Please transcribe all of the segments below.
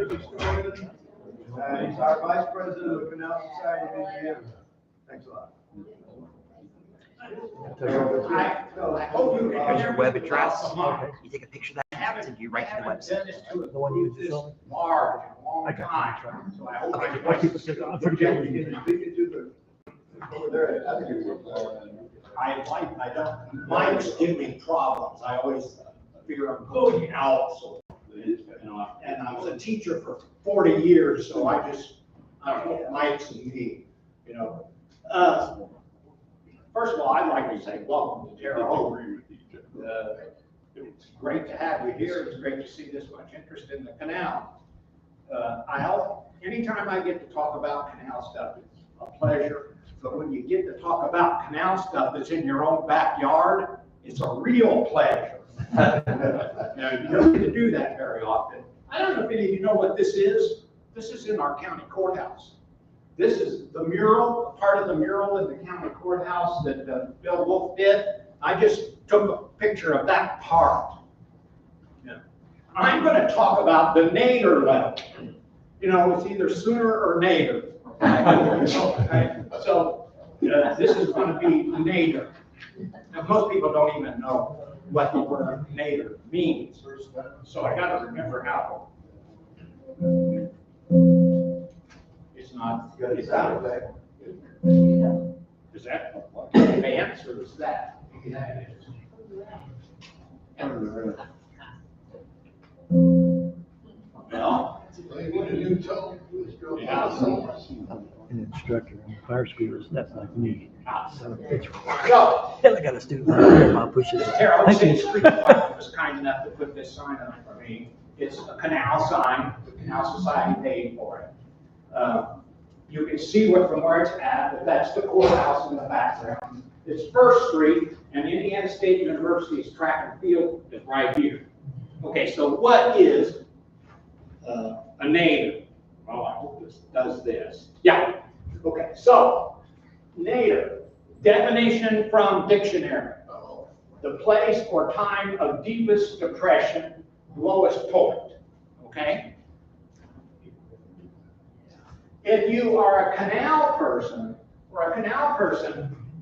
He's our Vice President of the Canal Society of Indiana. Thanks a lot. Here's your web address. You take a picture of that, and you write to the website. The one you just told me? Large, long I got time. So I hope I keep it, I'm pretty good with you. Over there. I don't, mine's give me problems. I always fear I'm going out, so, you know, and I was a teacher for 40 years, so I don't mics and me, you know. First of all, I'd like to say welcome to Terre. It's great to have you here. It's great to see this much interest in the canal. Anytime I get to talk about canal stuff, it's a pleasure. But when you get to talk about canal stuff that's in your own backyard, it's a real pleasure. Now, you don't get to do that very often. I don't know if any of you know what this is. This is in our county courthouse. This is the mural, part of the mural in the county courthouse that Bill Wolf did. I just took a picture of that part. Yeah. I'm going to talk about the Nadir level. You know, it's either sooner or Nadir. Okay. So this is going to be Nadir. Now, most people don't even know what the word Nadir means. So I got to remember how. It's not. Is that advance or is that? Well. Yeah. An instructor in the fire school is that's like me. So, I got a student. I'll push it. Terre Thank City you. Street Department was kind enough to put this sign on for me. It's a canal sign. The Canal Society paid for it. You can see from where it's at, but that's the courthouse in the background. It's First Street, and Indiana State University's track and field is right here. Okay, so what is a Nadir? Oh, I hope this does this. Yeah. Okay, so Nadir, definition from dictionary. The place or time of deepest depression, lowest point. Okay? If you are a canal person,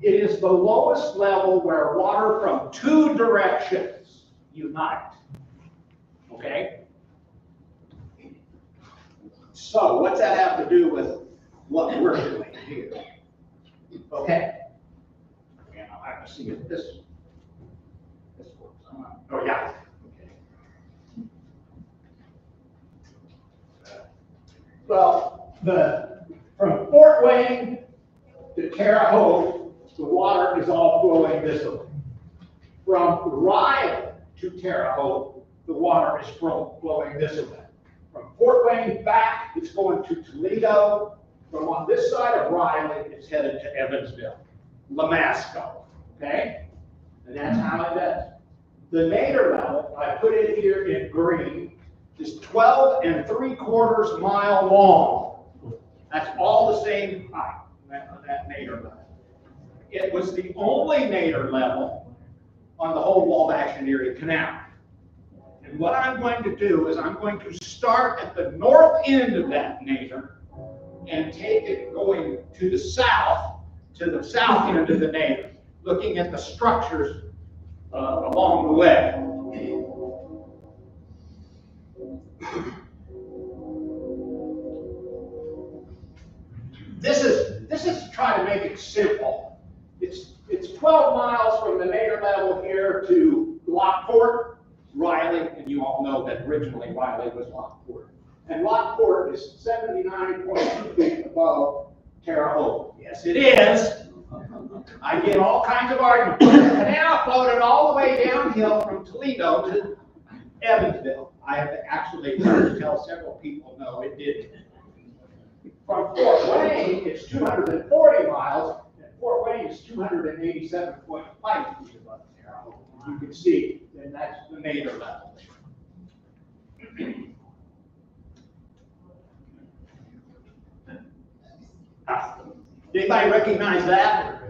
it is the lowest level where water from two directions unite. Okay? So what's that have to do with what we're doing here? Okay? And I'll have to see if this works. Oh yeah. Okay. Well, from Fort Wayne to Terre, Haute, the water is all flowing this way. From Rye to Terre Haute, the water is flowing this way. From Fort Wayne back, it's going to Toledo. From on this side of Riley, it's headed to Evansville, Lamasco. Okay? And that's how it does. The Nadir level, I put it here in green, is 12 3/4 miles long. That's all the same height, that Nadir level. It was the only Nadir level on the whole Wabash and Erie Canal. And what I'm going to do is I'm going to start at the north end of that Nadir and take it going to the south end of the Nadir, looking at the structures along the way. This is to try to make it simple. It's 12 miles from the Nadir level here to Lockport, Riley, and you all know that originally Riley was Lockport. And Lockport is 79.2 feet above Terre Haute. Yes, it is. I get all kinds of arguments. The canal floated all the way downhill from Toledo to Evansville. I have to actually tell several people, no, it didn't. From Fort Wayne, it's 240 miles, and Fort Wayne is 287.5 feet above Terre Haute. You can see, and that's the Nadir level. Anybody recognize that?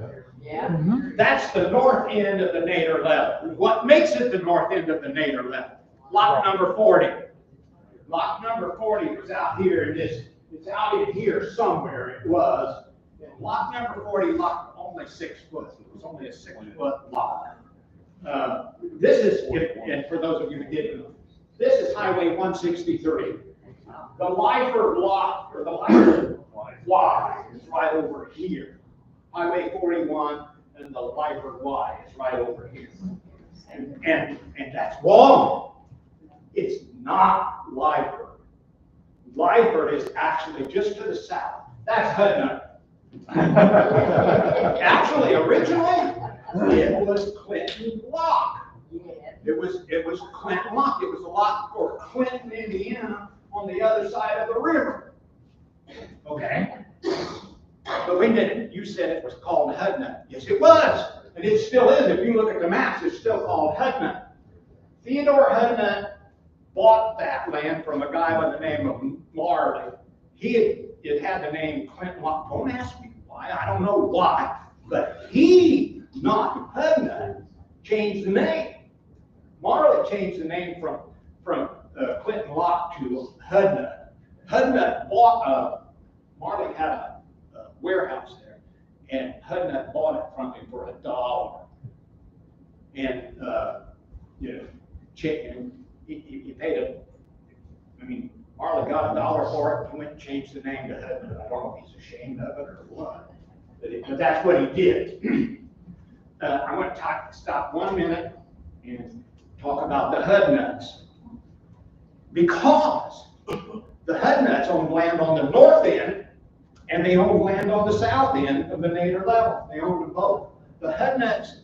Yeah. That's the north end of the Nadir level. What makes it the north end of the Nadir level? Lock number 40. Lock number number 40 was out here in this, it's out in here somewhere it was. And lot number 40 locked only 6 foot. It was only a 6-foot lot. This is, and for those of you who didn't know, this is Highway 163. The Lyford lot, or the Lyford Y is right over here. Highway 41 and the Lyford Y is right over here. And that's wrong. It's not Lyford. Lyford is actually just to the south. That's Hudnut. Actually, originally, it was Clinton Lock. It was Clinton Lock. It was a lot for Clinton, Indiana, on the other side of the river. Okay? But when did you said it was called Hudnut? Yes, it was. And it still is. If you look at the maps, it's still called Hudnut. Theodore Hudnut bought that land from a guy by the name of Marley. It had the name Clinton Lock. Don't ask me why. I don't know why. But he, not Hudnut, changed the name. Marley changed the name from Clinton Lock to Hudnut. Hudnut bought Marley had a warehouse there, and Hudnut bought it from him for $1. And he paid it. I mean, Marley got $1 for it. He went and changed the name to Hudnut. I don't know if he's ashamed of it or what, but that's what he did. I want to stop 1 minute and talk about the Hudnuts, because the Hudnuts owned land on the north end, and they owned land on the south end of the Nadir level. They owned them both. The Hudnuts,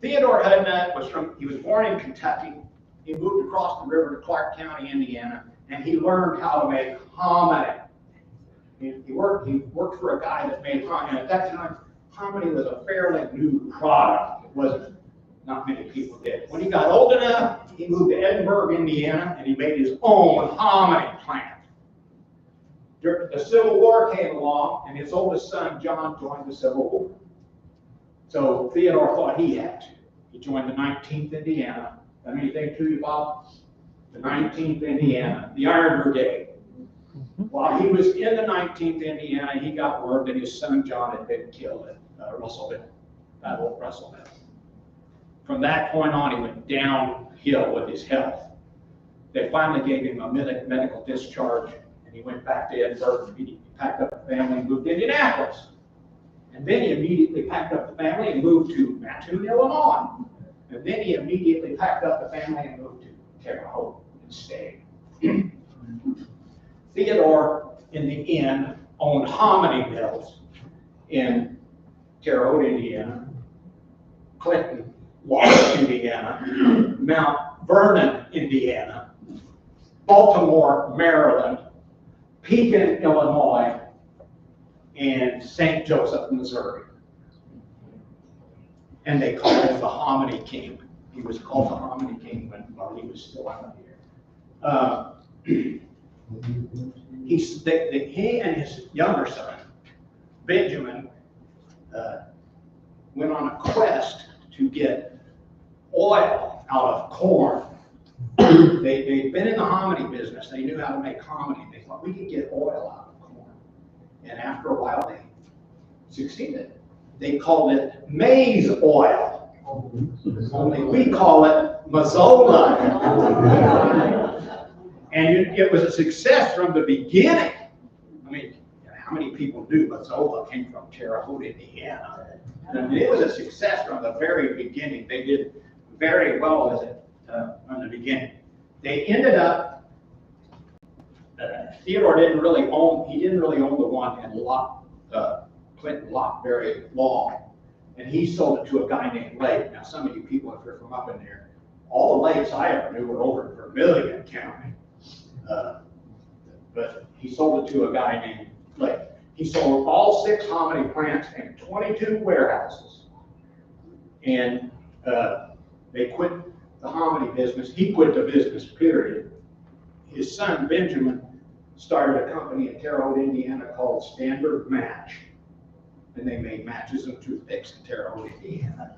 Theodore Hudnut he was born in Kentucky. He moved across the river to Clark County, Indiana, and he learned how to make hominy. He worked for a guy that made hominy. And at that time, hominy was a fairly new product. It wasn't, not many people did. When he got old enough, he moved to Edinburgh, Indiana, and he made his own hominy plant. The Civil War came along, and his oldest son, John, joined the Civil War. So Theodore thought he had to. He joined the 19th Indiana. That mean anything to you, Bob? The 19th Indiana, the Iron Brigade. While he was in the 19th Indiana, he got word that his son John had been killed at Russellville, Battle of Russellville. From that point on, he went downhill with his health. They finally gave him a medical discharge, and he went back to Edinburgh. He packed up the family and moved to Indianapolis. And then he immediately packed up the family and moved to Mattoon, Illinois. And then he immediately packed up the family and moved to Terre, Haute, and stayed. Theodore, in the end, owned hominy mills in Terre Haute, Indiana, Clinton, Wabash, Indiana, Mount Vernon, Indiana, Baltimore, Maryland, Pekin, Illinois, and St. Joseph, Missouri. And they called him the Hominy King. He was called the Hominy King while he was still out here. He and his younger son, Benjamin, went on a quest to get oil out of corn. They'd been in the hominy business. They knew how to make hominy. They thought we could get oil out of corn. And after a while, they succeeded. They called it maize oil. Only we call it Mazola. And it was a success from the beginning. I mean, how many people knew Mazola came from Terre Haute, Indiana? And it was a success from the very beginning. They did very well with it from the beginning. They ended up, Theodore didn't really own the one in Clinton Lock very long. And he sold it to a guy named Lake. Now, some of you people, if you're from up in there, all the lakes I ever knew were over in Vermilion County. But he sold it to a guy named Lake. He sold all 6 hominy plants and 22 warehouses. And they quit the hominy business. He quit the business, period. His son, Benjamin, started a company in Terre Haute, Indiana called Standard Match. And they made matches and toothpicks in Terre Haute, Indiana.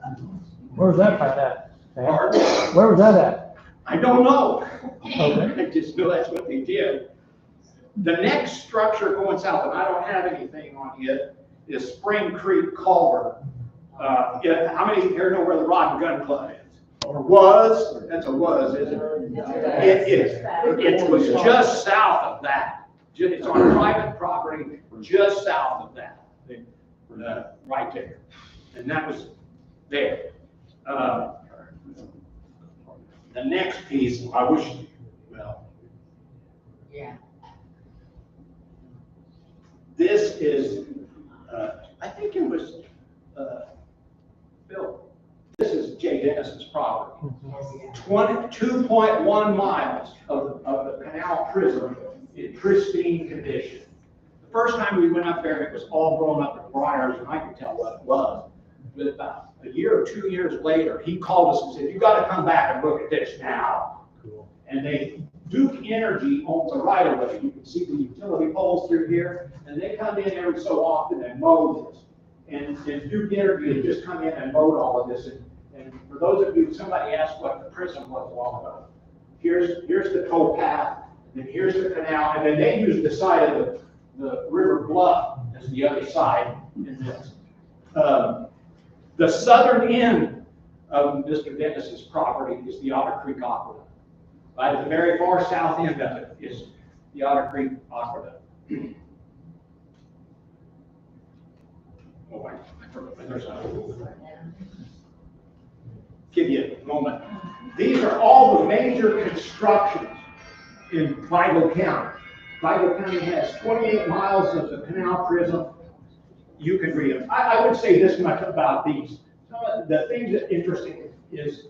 Where was that found at? Pardon? Where was that at? I don't know. Okay. I just know that's what they did. The next structure going south, and I don't have anything on it, is Spring Creek Culvert. How many here know where the Rod and Gun Club is? Or was? That's a was, isn't it? It is. It was just south of that. It's on private property, just south of that. Right there. And that was there. The next piece, I wish, well. Yeah. This is, I think it was, Bill, this is Jay Dennis's property. 2.1 miles of the Canal Prism in pristine condition. The first time we went up there, it was all grown up with briars, and I could tell what it was. But about a year or 2 years later, he called us and said, "You got to come back and look at this now." Cool. And Duke Energy owns a right of way. You can see the utility poles through here, and they come in every so often and mow this. And Duke Energy had just come in and mowed all of this. And for those of you, somebody asked what the prism was a while ago. Here's the tow path, and then here's the canal, and then they use the side of the river bluff as the other side in this. The southern end of Mr. Dennis's property is the Otter Creek Aqueduct. Right at the very far south end of it is the Otter Creek Aqueduct. Oh, I forgot. There's give you a moment. These are all the major constructions in Vigo County. Vigo County has 28 miles of the Canal Prism. You can read them. I would say this much about these. The thing that's interesting is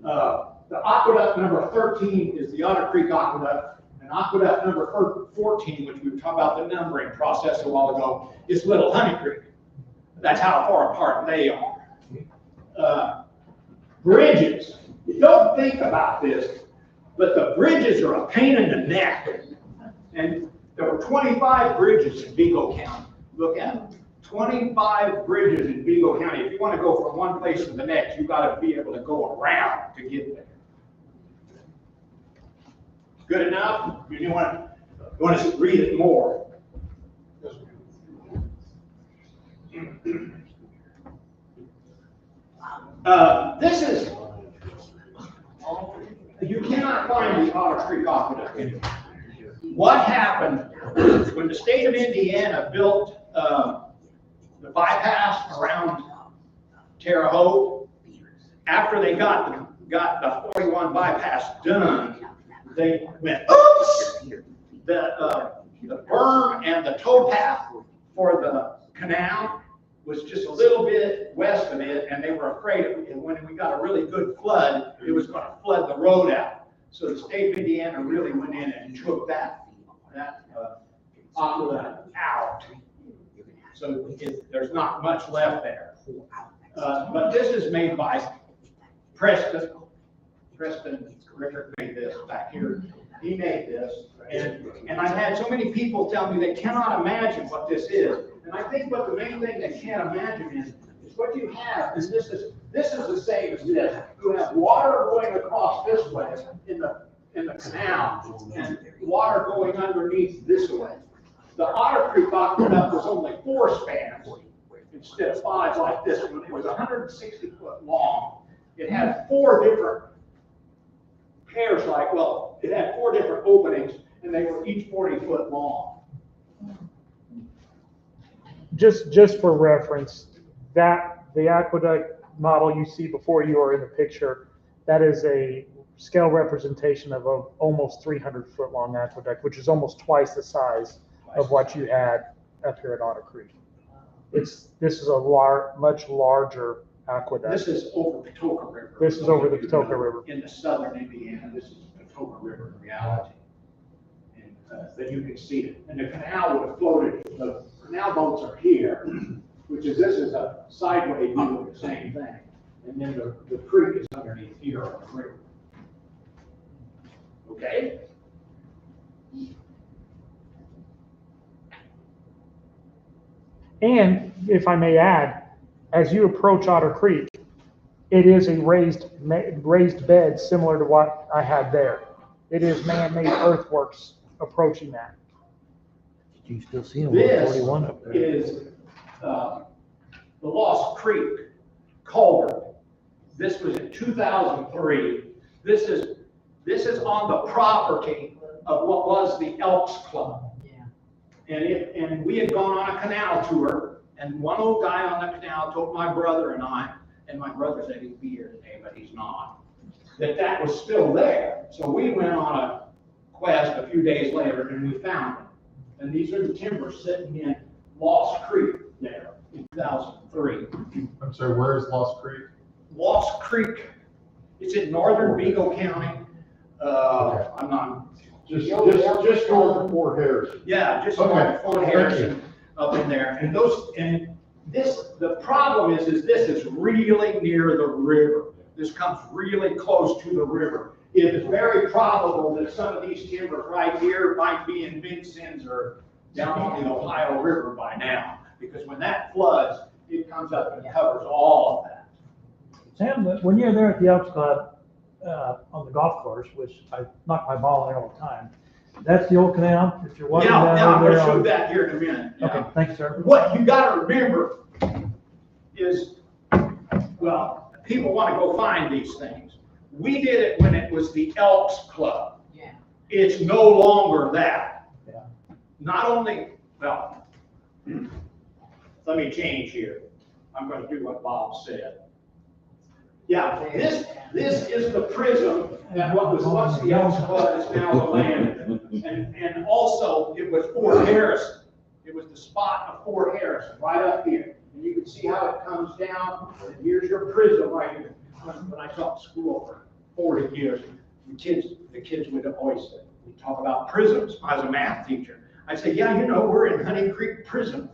the aqueduct number 13 is the Otter Creek Aqueduct, and aqueduct number 14, which we were talking about the numbering process a while ago, is Little Honey Creek. That's how far apart they are. Bridges. You don't think about this, but the bridges are a pain in the neck. And there were 25 bridges in Vigo County. Look at them. 25 bridges in Vigo County. If you want to go from one place to the next, you've got to be able to go around to get there. Good enough? You want to read it more? This is, you cannot find the Otter Creek Aqueduct anymore. What happened when the state of Indiana built the bypass around Terre, Haute? After they got the 41 bypass done, they went, oops! The berm and the towpath for the canal was just a little bit west of it, and they were afraid when we got a really good flood, it was going to flood the road out. So the state of Indiana really went in and took that aqueduct out. So there's not much left there. But this is made by Preston. Preston Rickard made this back here. He made this. And I've had so many people tell me they cannot imagine what this is. And I think what the main thing they can't imagine is what you have is this is the same as this. You have water going across this way in the canal, and water going underneath this way. The Otter Creek Aqueduct was only 4 spans instead of 5 like this one. It was 160 foot long. It had 4 different pairs, it had 4 different openings, and they were each 40 foot long. Just for reference, the aqueduct model you see before you are in the picture, that is a scale representation of an almost 300 foot long aqueduct, which is almost twice the size of what you had up here at Otter Creek. This is a much larger aqueduct. This is over the Patoka River. This is over the Patoka River. In the southern Indiana, this is the Patoka River in reality. And that you can see it. And the canal would have floated, the canal boats are here, this is a sideway view of the same thing. And then the creek is underneath here on the river. Okay? And if I may add, as you approach Otter Creek, it is a raised bed similar to what I had there. It is man-made earthworks approaching that. You can still see them on This 41 up there. is, the Lost Creek culvert. This was in 2003. This is on the property of what was the Elks Club. Yeah. And we had gone on a canal tour, and one old guy on the canal told my brother and I, and my brother said he'd be here today, but he's not, that was still there. So we went on a quest a few days later, and we found it. And these are the timbers sitting in Lost Creek there in 2003. I'm sorry, where is Lost Creek? Lost Creek, it's in northern Vigo County. I'm not, Just north of Fort Harrison. yeah, just Okay. north of Fort Thank you. Harrison up in there. And the problem is this is really near the river. This comes really close to the river. It is very probable that some of these timbers right here might be in Vincennes or down on the Ohio River by now. Because when that floods, it comes up and covers all of that. Sam, when you're there at the Elks Club, on the golf course, which I knock my ball in there all the time, that's the old canal, if you're walking Yeah, down I'm over gonna there show on. that here in a minute. yeah. Okay, thanks, sir. What you gotta remember is, well, people wanna go find these things. We did it when it was the Elks Club. Yeah. It's no longer that. Yeah. Not only, well, let me change here. I'm gonna do what Bob said. Yeah, this is the prism that what was once the Elks Club is now the land. And also, it was Fort Harrison. It was the spot of Fort Harrison, right up here. And you can see how it comes down, and here's your prism right here. When I taught school for 40 years, the kids would always say, we talk about prisms. I was a math teacher. I'd say, yeah, you know, we're in Honey Creek Prison.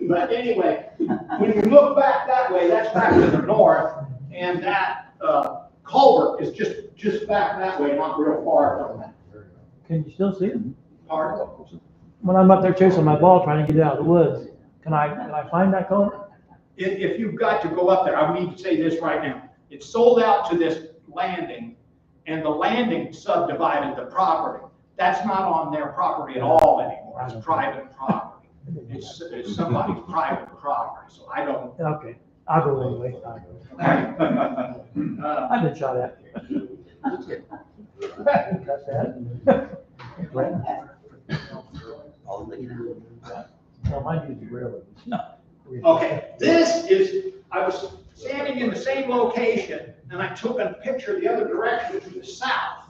But anyway, when you look back that way, that's back to the north, and that culvert is just back that way, not real far from that. Can you still see them? Part. When I'm up there chasing my ball, trying to get out of the woods, can I find that culvert? If you've got to go up there, I need to say this right now. It's sold out to this landing, and the landing subdivided the property. That's not on their property at all anymore. It's private property. It's somebody's private property, so I don't. Okay, I'll go anyway. I've been shot at. That's that. All the Ligget out. No, mine uses railroad. Okay, I was standing in the same location, and I took a picture the other direction to the south.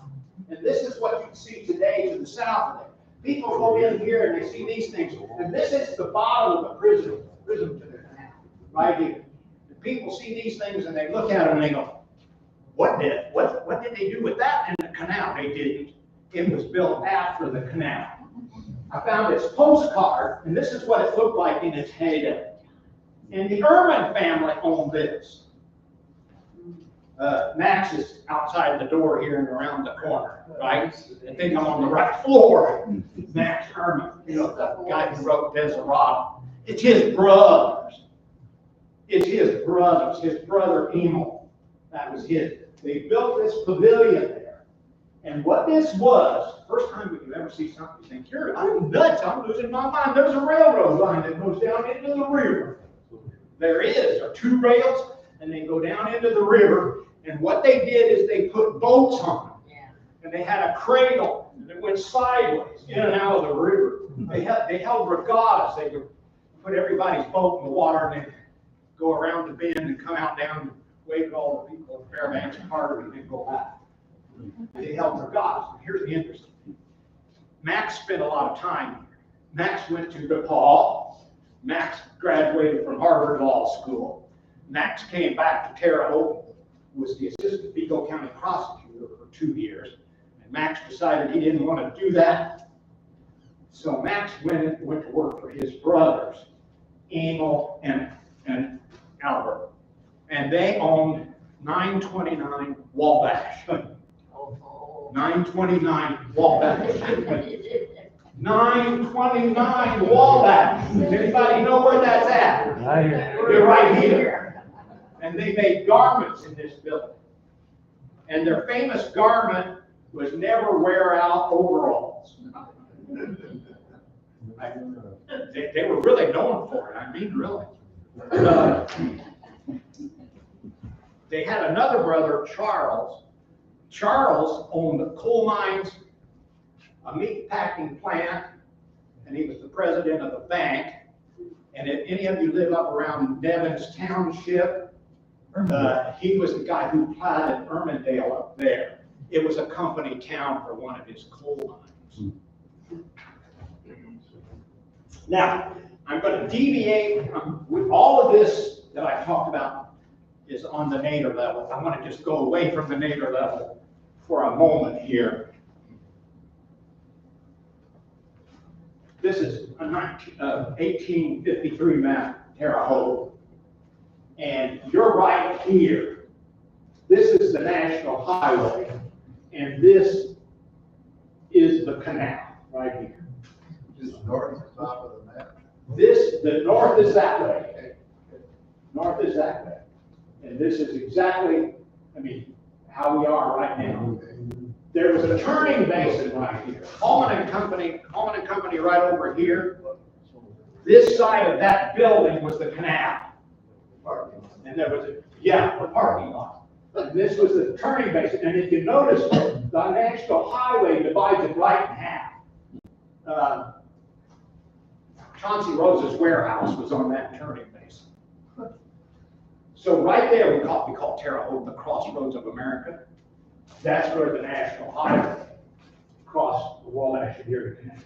And this is what you see today to the south of it. People go in here and they see these things, and this is the bottom of the prism to the canal, right here. And people see these things and they look at them and they go, what did they do with that in the canal? They didn't. It was built after the canal. I found this postcard, and this is what it looked like in its heyday. And the Erman family owned this. Max is outside the door here and around the corner, right? I think I'm on the right floor. Max Herman, you know, the guy who wrote Desirado. It's his brothers. It's his brothers. His brother Emil. That was his. They built this pavilion there. And what this was, first time you ever see something, you think, I'm nuts, I'm losing my mind. There's a railroad line that goes down into the river. There are two rails, and they go down into the river. And what they did is they put boats on them. Yeah. And they had a cradle that went sideways in and out of the river. They held regattas. They would put everybody's boat in the water and they'd go around the bend and come out down and wave at all the people at Fairbanks and Harvey and then go back. They held regattas. And here's the interesting thing. Max spent a lot of time here. Max went to DePaul. Max graduated from Harvard Law School. Max came back to Terre, Haute, was the assistant Vigo County prosecutor for 2 years. And Max decided he didn't want to do that. So Max went to work for his brothers, Emil and Albert. And they owned 929 Wabash. 929 Wabash. 929 Wabash. Does anybody know where that's at? Right here. They're right here. And they made garments in this building. And their famous garment was never wear out overalls. They were really known for it, I mean, really. They had another brother, Charles. Charles owned the coal mines, a meat packing plant, and he was the president of the bank. And if any of you live up around Devon's Township, he was the guy who platted Ermindale up there. It was a company town for one of his coal mines. Now, I'm going to deviate with all of this that I talked about is on the Nadir level. I want to just go away from the Nadir level for a moment here. This is a 1853 map, Terre Haute. And you're right here. This is the National Highway, and this is the canal right here. Just north of the top of the map. The north is that way. North is that way. And this is exactly, I mean, how we are right now. There was a turning basin right here. Coleman and Company right over here. This side of that building was the canal. And there was the parking lot. And this was the turning basin. And if you notice, the National Highway divides it right in half. Chauncey Rose's warehouse was on that turning basin. So right there, we call Terre Haute the crossroads of America. That's where the National Highway crossed the Wabash and Erie Canal.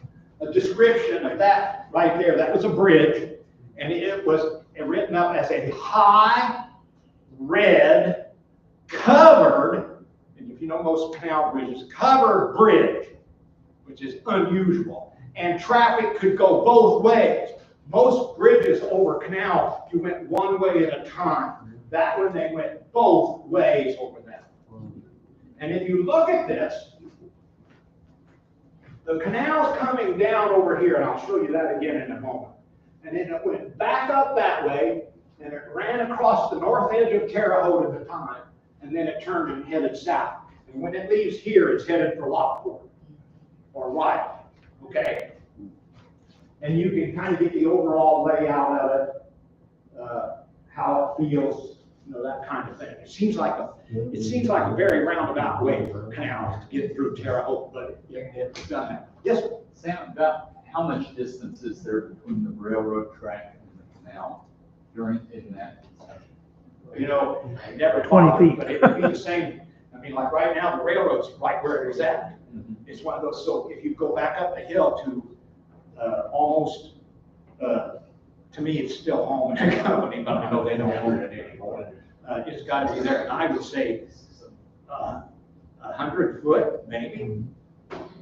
A description of that right there, that was a bridge, and it was written up as a high, red, covered, and if you know most canal bridges, covered bridge, which is unusual. And traffic could go both ways. Most bridges over canal, you went one way at a time. That one, they went both ways over that. And if you look at this, the canal's coming down over here, and I'll show you that again in a moment. And then it went back up that way, and it ran across the north edge of Terre Haute at the time, and then it turned and headed south. And when it leaves here, it's headed for Lockport, or Rye, okay? And you can kind of get the overall layout of it, how it feels, you know, that kind of thing. It seems like a very roundabout way for canals to get through Terre Haute, but it's done that. Yes, sir? Sam, about how much distance is there between the railroad track and the canal in that? You know, I never 20 thought of it, feet. but it would be the same. I mean, like right now, the railroad's right where it was at. It's one of those, so if you go back up the hill to almost, to me, it's still home and company, but I know they don't own it anymore. It's got to be there, and I would say 100 foot, maybe,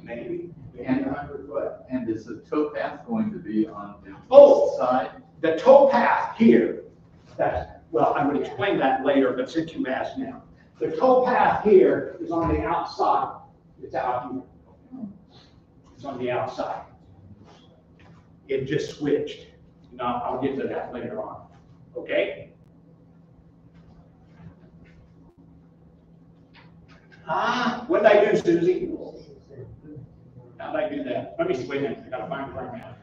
maybe 100 foot. And is the towpath going to be on the Oh! east side? The towpath here, well, I would explain that later, but since you asked now. The towpath here is on the outside. It's out here. It's on the outside. It just switched. Now, I'll get to that later on. Okay? What did I do, Susie? How did I do that? Let me wait a minute. I gotta find where I'm at.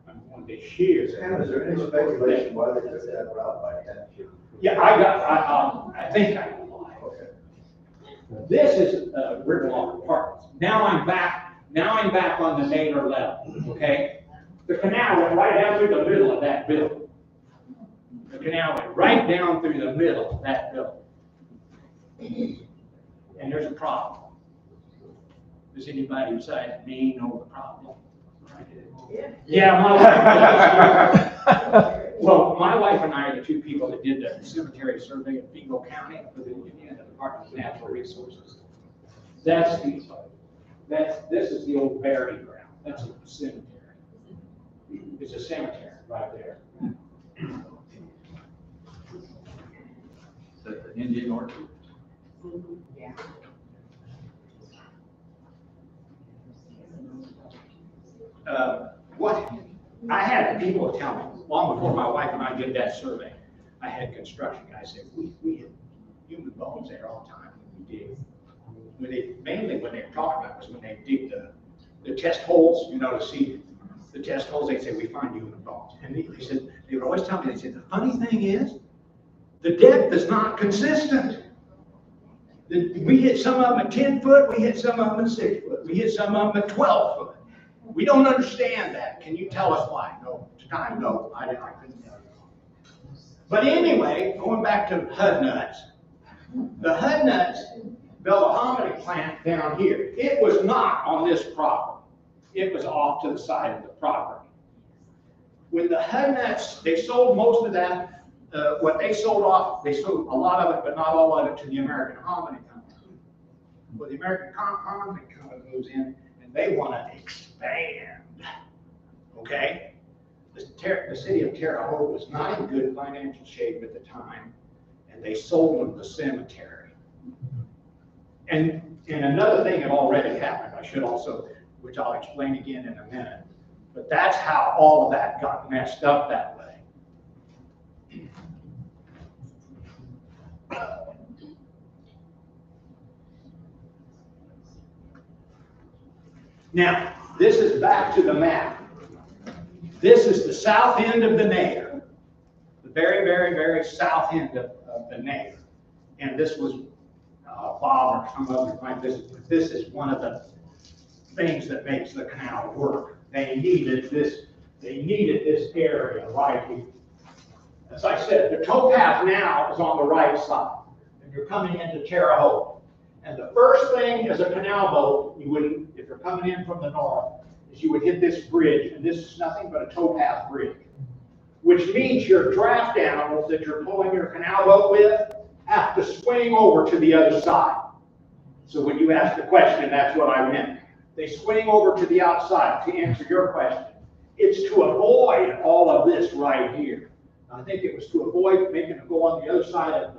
I'm going to here. Sam, is there any speculation why they took that route by 10 feet? Yeah, I think I know why. Okay. This is Riverwalk Apartments. Now I'm back on the Nadir level, okay? The canal went right down through the middle of that building. The canal went right down through the middle of that building. And there's a problem. Does anybody besides me know the problem? Yeah, my wife. Well, my wife and I are the two people that did the cemetery survey in Fingal County for the Indiana Department of Natural Resources. This is the old burying ground. That's a cemetery. It's a cemetery right there. Is that the Indian Orchard? Yeah. What I had people tell me long before my wife and I did that survey. I had construction guys say we had human bones there all the time when we dig. mainly when they were talking about was when they dig the test holes, you know, to see the test holes, they say, we find human bones. And they said, they would always tell me, they said, the funny thing is, the depth is not consistent. We hit some of them at 10 foot, we hit some of them at 6 foot, we hit some of them at 12 foot. We don't understand that. Can you tell us why? No, time, no, I couldn't tell you. But anyway, going back to Hudnuts. The Hudnuts built a hominy plant down here. It was not on this property. It was off to the side of the property. With the Hudnuts, they sold most of that. What they sold off, they sold a lot of it, but not all of it, to the American Hominy Company. Well, the American Hominy Company moves in, and they want to expand. Okay? The city of Terre Haute was not in good financial shape at the time, and they sold them the cemetery. And another thing had already happened, I should also, which I'll explain again in a minute, but that's how all of that got messed up that way. Now, this is back to the map. This is the south end of the Nadir, the very, very, very south end of the Nadir. And this was Bob or some of you might visit, but this is one of the things that makes the canal work. They needed this area right here. As I said, the towpath now is on the right side, and you're coming into Terre Haute. And the first thing as a canal boat, you would, if you're coming in from the north, is you would hit this bridge, and this is nothing but a towpath bridge, which means your draft animals that you're pulling your canal boat with have to swing over to the other side. So when you ask the question, that's what I meant. They swing over to the outside to answer your question. It's to avoid all of this right here. I think it was to avoid making it go on the other side of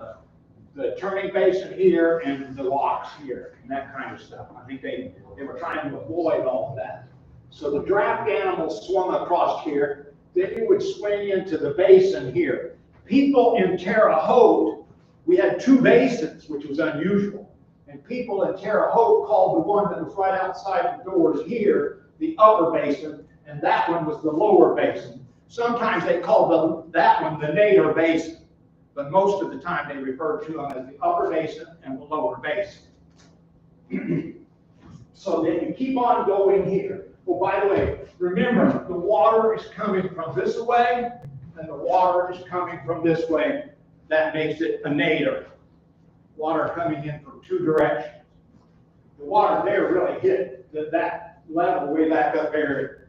the turning basin here and the locks here and that kind of stuff. I think they were trying to avoid all of that. So the draft animals swung across here. Then you would swing into the basin here. People in Terre Haute, we had two basins, which was unusual. And people in Terre Haute called the one that was right outside the doors here the upper basin, and that one was the lower basin. Sometimes they called that one the Nadir basin, but most of the time they referred to them as the upper basin and the lower basin. So then you keep on going here. Oh, by the way, remember, the water is coming from this way, and the water is coming from this way. That makes it a Nadir. Water coming in from two directions. The water there really hit that level way back up there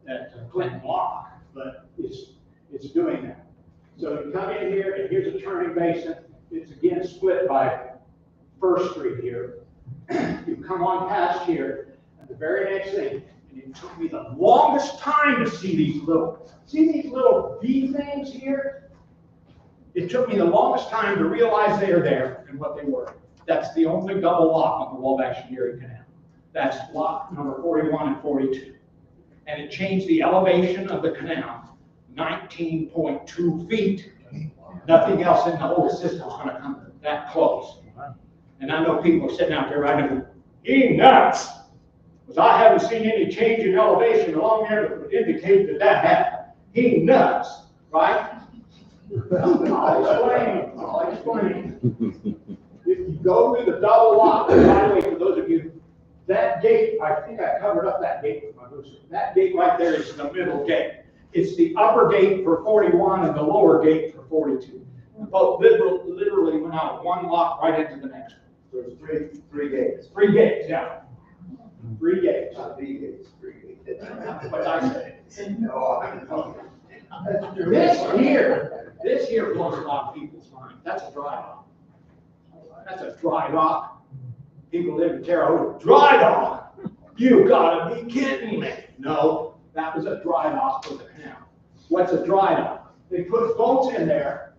at Clinton Lock, but it's doing that. So you come in here, and here's a turning basin. It's again split by First Street here. You come on past here, and the very next thing, and it took me the longest time to see these little V things here. It took me the longest time to realize they are there and what they were. That's the only double lock on the Wabash and Erie Canal. That's lock number 41 and 42. And it changed the elevation of the canal 19.2 feet. Nothing else in the whole system is going to come that close. And I know people are sitting out there right now, he nuts! Because I haven't seen any change in elevation along there that would indicate that happened. He nuts, right? I'll explain. If you go through the double lock, by the way, for those of you, that gate, I think I covered up that gate with my booster. That gate right there is the middle gate. It's the upper gate for 41 and the lower gate for 42. Both literally went out of one lock right into the next one. So it's three gates. 3 gates, yeah. 3 gates. Not three gates, 3 gates. That's what I said. No, I know. This here blows a lot of people's minds. That's a dry dock. That's a dry dock. People live in Terre Haute. Dry dock? You gotta be kidding me. No, that was a dry dock for the canal. What's a dry dock? They put boats in there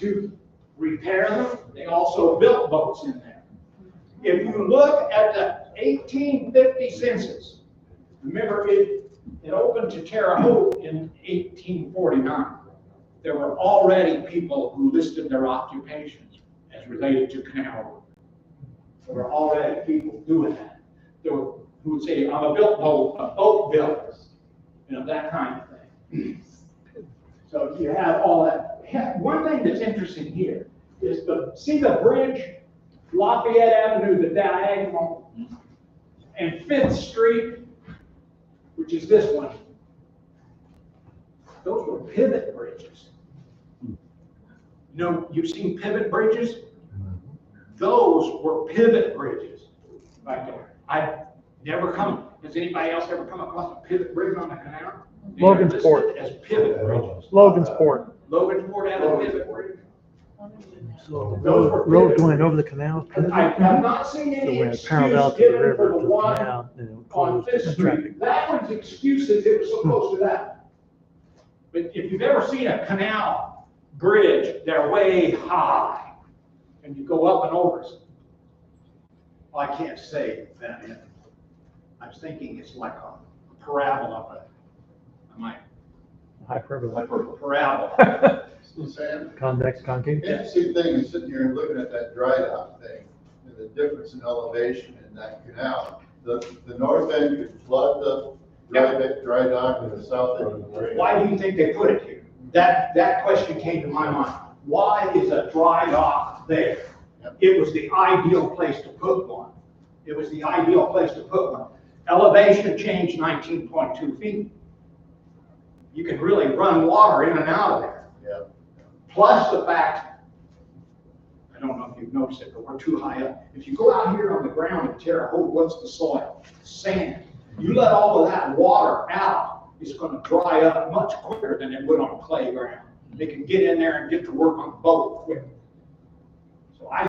to repair them. They also built boats in there. If you look at the 1850 census, remember it opened to Terre Haute in 1849. There were already people who listed their occupations as related to canal work. There were already people doing that. There were, who would say, I'm a boat builder, that kind of thing. So you have all that. One thing that's interesting here is see the bridge, Lafayette Avenue, the diagonal, and 5th Street, which is this one. Those were pivot bridges. You've seen pivot bridges? Those were pivot bridges right there. I've never has anybody else ever come across a pivot bridge on the canal? Logansport. As pivot bridges. Logansport. Logansport had a pivot bridge. So the Those were road pivot going over the canal. I have not seen So any when it excuse parallel to the given river for to the the one canal, on closed 5th the Street. traffic. That one's excuse is it was so close to that. But if you've ever seen a canal bridge, they're way high. And you go up and over. Well, I can't say that. I was thinking it's like a parabola, but I might. Hyperbole. Parabola. Sam, Convex, concave. interesting thing is sitting here and looking at that dry dock thing, and the difference in elevation in that canal. The north end could flood the dry dock, and the south end would drain. Why do you think they put it here? That question came to my mind. Why is a dry dock there? It was the ideal place to put one. It was the ideal place to put one. Elevation changed 19.2 feet. You can really run water in and out of there. Yeah. Plus the fact, I don't know if you've noticed it, but we're too high up. If you go out here on the ground in Terre, what's the soil? Sand. You let all of that water out, it's going to dry up much quicker than it would on clay ground. They can get in there and get to work on the boat quick.